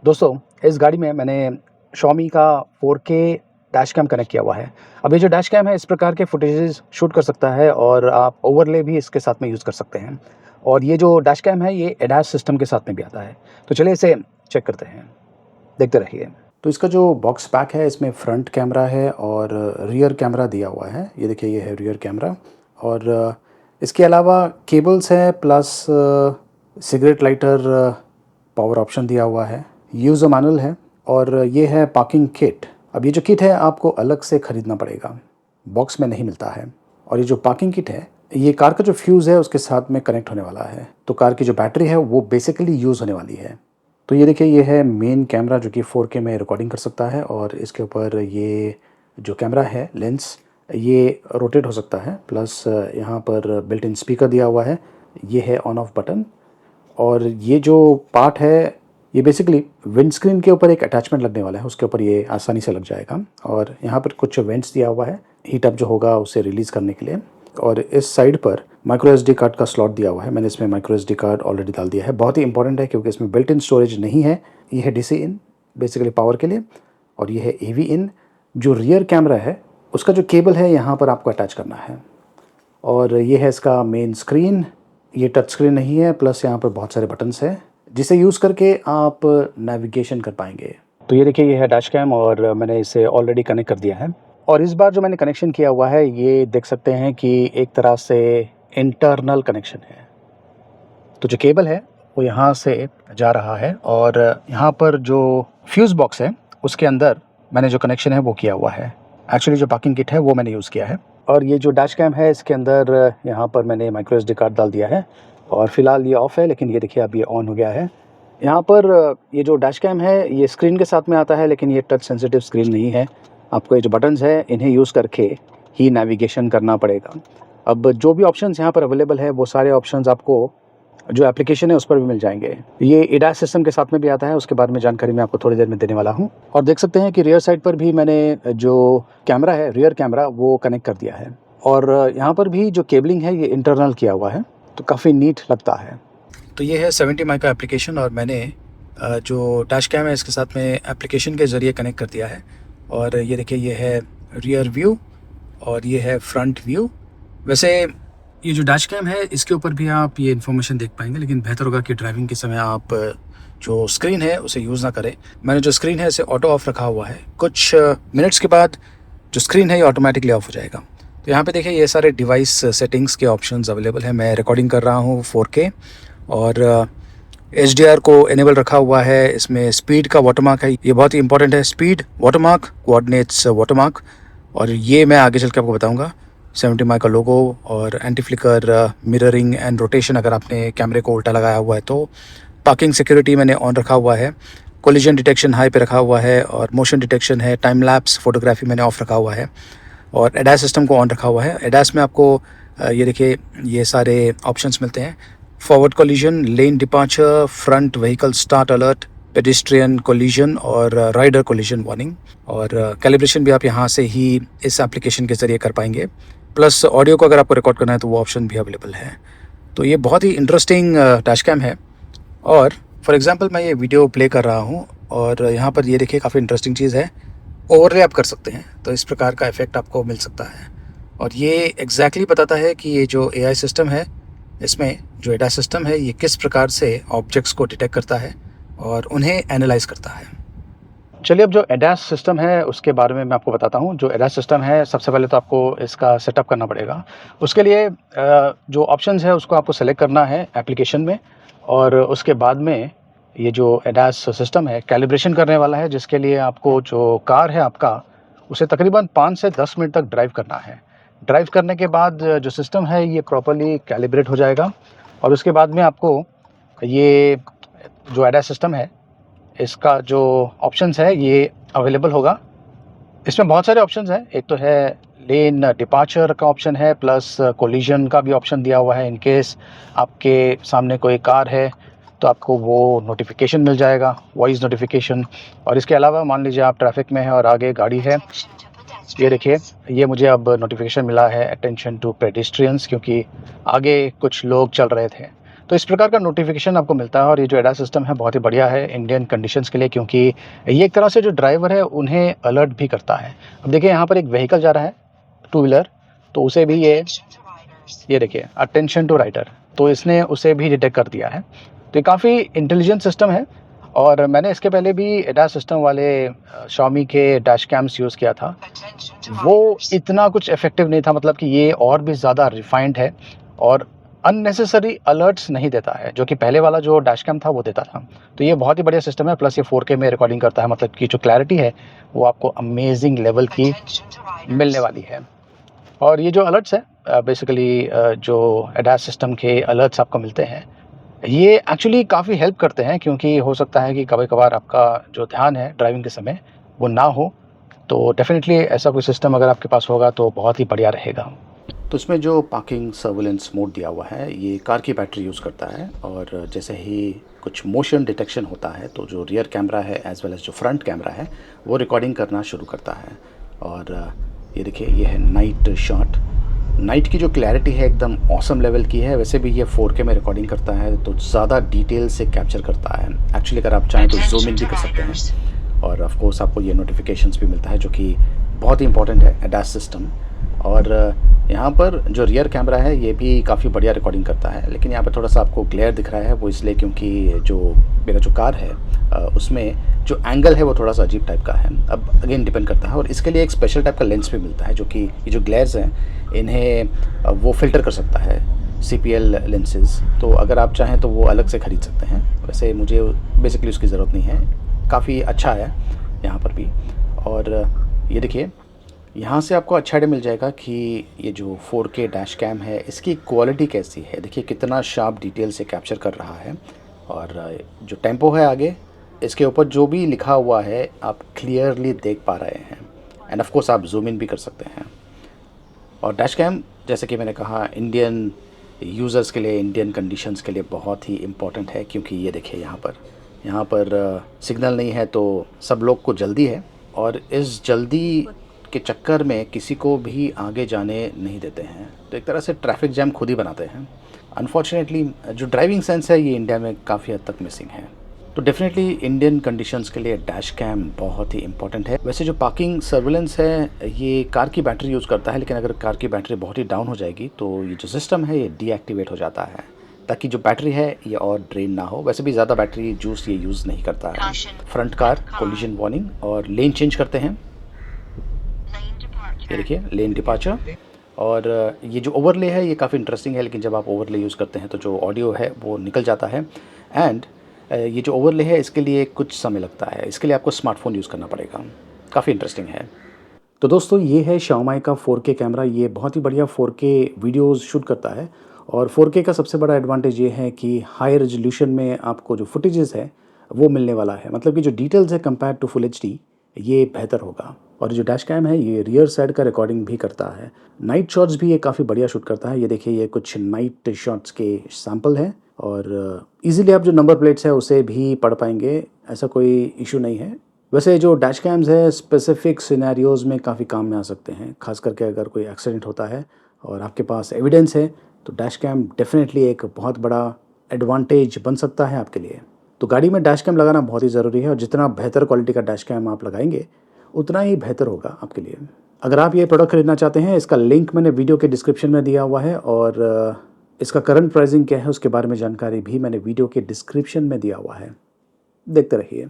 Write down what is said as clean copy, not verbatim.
दोस्तों, इस गाड़ी में मैंने Xiaomi का 4K डैश कैम कनेक्ट किया हुआ है। अब ये जो डैश कैम है इस प्रकार के फुटेजेस शूट कर सकता है और आप ओवरले भी इसके साथ में यूज़ कर सकते हैं। और ये जो डैश कैम है ये ADAS सिस्टम के साथ में भी आता है। तो चलिए इसे चेक करते हैं, देखते रहिए। तो इसका जो बॉक्स पैक है इसमें फ्रंट कैमरा है और रियर कैमरा दिया हुआ है। ये देखिए, ये है रियर कैमरा और इसके अलावा केबल्स है plus cigarette lighter power option दिया हुआ है, यूज़र मैनुअल है और ये है पार्किंग किट। अब ये जो किट है आपको अलग से ख़रीदना पड़ेगा, बॉक्स में नहीं मिलता है। और ये जो पार्किंग किट है ये कार का जो फ्यूज़ है उसके साथ में कनेक्ट होने वाला है, तो कार की जो बैटरी है वो बेसिकली यूज़ होने वाली है। तो ये देखिए, ये है मेन कैमरा जो कि 4K में रिकॉर्डिंग कर सकता है और इसके ऊपर ये जो कैमरा है लेंस ये रोटेट हो सकता है, प्लस यहाँ पर बिल्ट इन स्पीकर दिया हुआ है, ये है ऑन ऑफ बटन। और ये जो पार्ट है ये बेसिकली विंडस्क्रीन के ऊपर एक अटैचमेंट लगने वाला है, उसके ऊपर ये आसानी से लग जाएगा। और यहाँ पर कुछ वेंट्स दिया हुआ है हीट अप जो होगा उसे रिलीज़ करने के लिए। और इस साइड पर माइक्रो SD कार्ड का स्लॉट दिया हुआ है, मैंने इसमें माइक्रो SD कार्ड ऑलरेडी डाल दिया है। बहुत ही इंपॉर्टेंट है क्योंकि इसमें बिल्ट इन स्टोरेज नहीं है। ये है DC इन बेसिकली पावर के लिए और ये है AV इन। जो रियर कैमरा है उसका जो केबल है यहाँ पर आपको अटैच करना है। और ये है इसका मेन स्क्रीन, ये टच स्क्रीन नहीं है, प्लस यहाँ पर बहुत सारे बटन्स हैं जिसे यूज़ करके आप नेविगेशन कर पाएंगे। तो ये देखिए, ये है डैश कैम और मैंने इसे ऑलरेडी कनेक्ट कर दिया है। और इस बार जो मैंने कनेक्शन किया हुआ है ये देख सकते हैं कि एक तरह से इंटरनल कनेक्शन है। तो जो केबल है वो यहाँ से जा रहा है और यहाँ पर जो फ्यूज़ बॉक्स है उसके अंदर मैंने जो कनेक्शन है वो किया हुआ है। एक्चुअली जो पार्किंग किट है वो मैंने यूज़ किया है। और ये जो डैश कैम है इसके अंदर यहाँ पर मैंने माइक्रो SD कार्ड डाल दिया है और फ़िलहाल ये ऑफ़ है, लेकिन ये देखिए अब ये ऑन हो गया है। यहाँ पर ये जो डैश कैम है ये स्क्रीन के साथ में आता है, लेकिन ये टच सेंसिटिव स्क्रीन नहीं है। आपको ये जो बटन्स है इन्हें यूज़ करके ही नेविगेशन करना पड़ेगा। अब जो भी ऑप्शंस यहाँ पर अवेलेबल है वो सारे ऑप्शंस आपको जो एप्लीकेशन है उस पर भी मिल जाएंगे। ये ADAS सिस्टम के साथ में भी आता है, उसके बारे में जानकारी मैं आपको थोड़ी देर में देने वाला हूँ। और देख सकते हैं कि रियर साइड पर भी मैंने जो कैमरा है रियर कैमरा वो कनेक्ट कर दिया है और यहाँ पर भी जो केबलिंग है ये इंटरनल किया हुआ है, तो काफ़ी नीट लगता है। तो ये है 70 माइक्रो एप्लीकेशन और मैंने जो डैश कैम है इसके साथ में एप्लीकेशन के ज़रिए कनेक्ट कर दिया है। और ये देखिए, ये है रियर व्यू और ये है फ्रंट व्यू। वैसे ये जो डैश कैम है इसके ऊपर भी आप ये इन्फॉर्मेशन देख पाएंगे, लेकिन बेहतर होगा कि ड्राइविंग के समय आप जो स्क्रीन है उसे यूज़ ना करें। मैंने जो स्क्रीन है इसे ऑटो ऑफ रखा हुआ है, कुछ मिनट्स के बाद जो स्क्रीन है ये ऑटोमेटिकली ऑफ हो जाएगा। तो यहाँ पे देखिए ये सारे डिवाइस सेटिंग्स के ऑप्शंस अवेलेबल हैं। मैं रिकॉर्डिंग कर रहा हूँ 4K और HDR को इनेबल रखा हुआ है। इसमें स्पीड का वाटरमार्क है, ये बहुत ही इंपॉर्टेंट है, स्पीड वाटरमार्क, कोऑर्डिनेट्स वाटरमार्क। और ये मैं आगे चल के आपको बताऊँगा। 70 माइक्रो का लोगो और anti flicker, mirroring and rotation अगर आपने कैमरे को उल्टा लगाया हुआ है तो। पार्किंग सिक्योरिटी मैंने ऑन रखा हुआ है, कोलिजन डिटेक्शन हाई पे रखा हुआ है और मोशन डिटेक्शन है। टाइम लैप्स फोटोग्राफी मैंने ऑफ रखा हुआ है और ADAS सिस्टम को ऑन रखा हुआ है। ADAS में आपको ये देखिए ये सारे ऑप्शंस मिलते हैं, forward collision, lane departure, front vehicle start alert, pedestrian collision और राइडर कोलिजन वार्निंग। और कैलिब्रेशन भी आप यहाँ से ही इस एप्लीकेशन के ज़रिए कर पाएंगे, प्लस ऑडियो को अगर आपको रिकॉर्ड करना है तो वो ऑप्शन भी अवेलेबल है। तो ये बहुत ही इंटरेस्टिंग डैश कैम है। और फॉर एग्जांपल मैं ये वीडियो प्ले कर रहा हूँ और यहाँ पर ये देखिए काफ़ी इंटरेस्टिंग चीज़ है, ओवरले आप कर सकते हैं, तो इस प्रकार का इफ़ेक्ट आपको मिल सकता है। और ये एग्जैक्टली बताता है कि ये जो AI सिस्टम है इसमें जो ADAS सिस्टम है ये किस प्रकार से ऑब्जेक्ट्स को डिटेक्ट करता है और उन्हें एनालाइज करता है। चलिए अब जो ADAS सिस्टम है उसके बारे में मैं आपको बताता हूँ। जो ADAS सिस्टम है सबसे पहले तो आपको इसका सेटअप करना पड़ेगा। उसके लिए जो ऑप्शंस है उसको आपको सेलेक्ट करना है एप्लीकेशन में और उसके बाद में ये जो ADAS सिस्टम है कैलिब्रेशन करने वाला है, जिसके लिए आपको जो कार है आपका उसे तकरीबन 5 से 10 मिनट तक ड्राइव करना है। ड्राइव करने के बाद जो सिस्टम है ये प्रॉपर्ली कैलिब्रेट हो जाएगा और उसके बाद में आपको ये जो ADAS सिस्टम है इसका जो ऑप्शंस है ये अवेलेबल होगा। इसमें बहुत सारे ऑप्शंस हैं, एक तो है लेन डिपार्चर का ऑप्शन है, प्लस कोलिजन का भी ऑप्शन दिया हुआ है। इन केस आपके सामने कोई कार है तो आपको वो नोटिफिकेशन मिल जाएगा, वॉइस नोटिफिकेशन। और इसके अलावा मान लीजिए आप ट्रैफिक में हैं और आगे गाड़ी है, ये देखिए ये मुझे अब नोटिफिकेशन मिला है अटेंशन टू पेडिस्ट्रियंस, क्योंकि आगे कुछ लोग चल रहे थे। तो इस प्रकार का नोटिफ़िकेशन आपको मिलता है और ये जो एडास सिस्टम है बहुत ही बढ़िया है इंडियन कंडीशंस के लिए, क्योंकि ये एक तरह से जो ड्राइवर है उन्हें अलर्ट भी करता है। अब देखिए यहाँ पर एक व्हीकल जा रहा है, टू व्हीलर, तो उसे भी ये देखिए अटेंशन टू राइडर, तो इसने उसे भी डिटेक्ट कर दिया है। तो ये काफ़ी इंटेलिजेंट सिस्टम है और मैंने इसके पहले भी एडास सिस्टम वाले Xiaomi के डैश कैम्स यूज़ किया था। वो इतना कुछ इफ़ेक्टिव नहीं था, मतलब कि ये और भी ज़्यादा रिफाइंड है और अननेसेसरी अलर्ट्स नहीं देता है, जो कि पहले वाला जो डैश कैम था वो देता था। तो ये बहुत ही बढ़िया सिस्टम है, प्लस ये 4K में रिकॉर्डिंग करता है, मतलब कि जो क्लैरिटी है वो आपको अमेजिंग लेवल की मिलने वाली है। और ये जो अलर्ट्स है बेसिकली जो एडास सिस्टम के अलर्ट्स आपको मिलते हैं, ये एक्चुअली काफ़ी हेल्प करते हैं, क्योंकि हो सकता है कि कभी-कभार आपका जो ध्यान है ड्राइविंग के समय वो ना हो, तो डेफ़िनेटली ऐसा कोई सिस्टम अगर आपके पास होगा तो बहुत ही बढ़िया रहेगा। तो इसमें जो पार्किंग सर्विलेंस मोड दिया हुआ है ये कार की बैटरी यूज़ करता है और जैसे ही कुछ मोशन डिटेक्शन होता है तो जो रियर कैमरा है एज़ वेल एज़ जो फ्रंट कैमरा है वो रिकॉर्डिंग करना शुरू करता है। और ये देखिए ये है नाइट शॉट। नाइट की जो क्लैरिटी है एकदम ऑसम लेवल की है। वैसे भी ये 4K में रिकॉर्डिंग करता है तो ज़्यादा डिटेल से कैप्चर करता है। एक्चुअली अगर आप चाहें तो जूम इन भी कर सकते हैं और ऑफ कोर्स आपको ये नोटिफिकेशंस भी मिलता है जो कि बहुत ही इंपॉर्टेंट है एडास सिस्टम। और यहाँ पर जो रियर कैमरा है ये भी काफ़ी बढ़िया रिकॉर्डिंग करता है, लेकिन यहाँ पर थोड़ा सा आपको ग्लेयर दिख रहा है, वो इसलिए क्योंकि जो मेरा जो कार है उसमें जो एंगल है वो थोड़ा सा अजीब टाइप का है। अब अगेन डिपेंड करता है और इसके लिए एक स्पेशल टाइप का लेंस भी मिलता है जो कि ये जो ग्लेयर्स हैं इन्हें वो फ़िल्टर कर सकता है, CPL लेंसेज। तो अगर आप चाहें तो वो अलग से ख़रीद सकते हैं। वैसे मुझे बेसिकली उसकी ज़रूरत नहीं है, काफ़ी अच्छा है यहाँ पर भी। और ये देखिए यहाँ से आपको अच्छा आइडिया मिल जाएगा कि ये जो 4K डैश कैम है इसकी क्वालिटी कैसी है। देखिए कितना शार्प डिटेल से कैप्चर कर रहा है और जो टेम्पो है आगे इसके ऊपर जो भी लिखा हुआ है आप क्लियरली देख पा रहे हैं एंड ऑफ कोर्स आप जूम इन भी कर सकते हैं। और डैश कैम जैसे कि मैंने कहा इंडियन यूज़र्स के लिए, इंडियन कंडीशंस के लिए बहुत ही इम्पॉर्टेंट है, क्योंकि ये देखिए यहाँ पर सिग्नल नहीं है तो सब लोग को जल्दी है और इस जल्दी के चक्कर में किसी को भी आगे जाने नहीं देते हैं, तो एक तरह से ट्रैफिक जैम खुद ही बनाते हैं। अनफॉर्चुनेटली जो ड्राइविंग सेंस है ये इंडिया में काफ़ी हद तक मिसिंग है। तो डेफिनेटली इंडियन कंडीशंस के लिए डैश कैम बहुत ही इंपॉर्टेंट है। वैसे जो पार्किंग सर्विलेंस है ये कार की बैटरी यूज़ करता है, लेकिन अगर कार की बैटरी बहुत ही डाउन हो जाएगी तो ये जो सिस्टम है ये डीएक्टिवेट हो जाता है, ताकि जो बैटरी है ये और ड्रेन ना हो। वैसे भी ज़्यादा बैटरी जूस ये यूज़ नहीं करता है। फ्रंट कार कोलिजन वार्निंग और लेन चेंज करते हैं, ये देखिए लेन डिपार्चर। और ये जो ओवरले है ये काफ़ी इंटरेस्टिंग है, लेकिन जब आप ओवरले यूज़ करते हैं तो जो ऑडियो है वो निकल जाता है। एंड ये जो ओवरले है इसके लिए कुछ समय लगता है, इसके लिए आपको स्मार्टफोन यूज़ करना पड़ेगा। काफ़ी इंटरेस्टिंग है। तो दोस्तों ये है Xiaomi का 4K कैमरा। ये बहुत ही बढ़िया 4K वीडियोज़ शूट करता है और 4K का सबसे बड़ा एडवांटेज ये है कि हाई रेजोल्यूशन में आपको जो फुटेजेस है वो मिलने वाला है, मतलब कि जो डिटेल्स है कंपेयर टू फुल HD ये बेहतर होगा। और जो डैश कैम है ये रियर साइड का रिकॉर्डिंग भी करता है। नाइट शॉट्स भी ये काफ़ी बढ़िया शूट करता है। ये देखिए ये कुछ नाइट शॉट्स के सैंपल हैं और इजीली आप जो नंबर प्लेट्स है उसे भी पढ़ पाएंगे, ऐसा कोई इशू नहीं है। वैसे जो डैश कैम्स है स्पेसिफिक सिनेरियोज़ में काफ़ी काम में आ सकते हैं, खास करके अगर कोई एक्सीडेंट होता है और आपके पास एविडेंस है तो डैश कैम डेफिनेटली एक बहुत बड़ा एडवांटेज बन सकता है आपके लिए। तो गाड़ी में डैश कैम लगाना बहुत ही ज़रूरी है और जितना बेहतर क्वालिटी का डैश कैम आप लगाएंगे उतना ही बेहतर होगा आपके लिए। अगर आप ये प्रोडक्ट खरीदना चाहते हैं इसका लिंक मैंने वीडियो के डिस्क्रिप्शन में दिया हुआ है और इसका करंट प्राइसिंग क्या है उसके बारे में जानकारी भी मैंने वीडियो के डिस्क्रिप्शन में दिया हुआ है, देखते रहिए।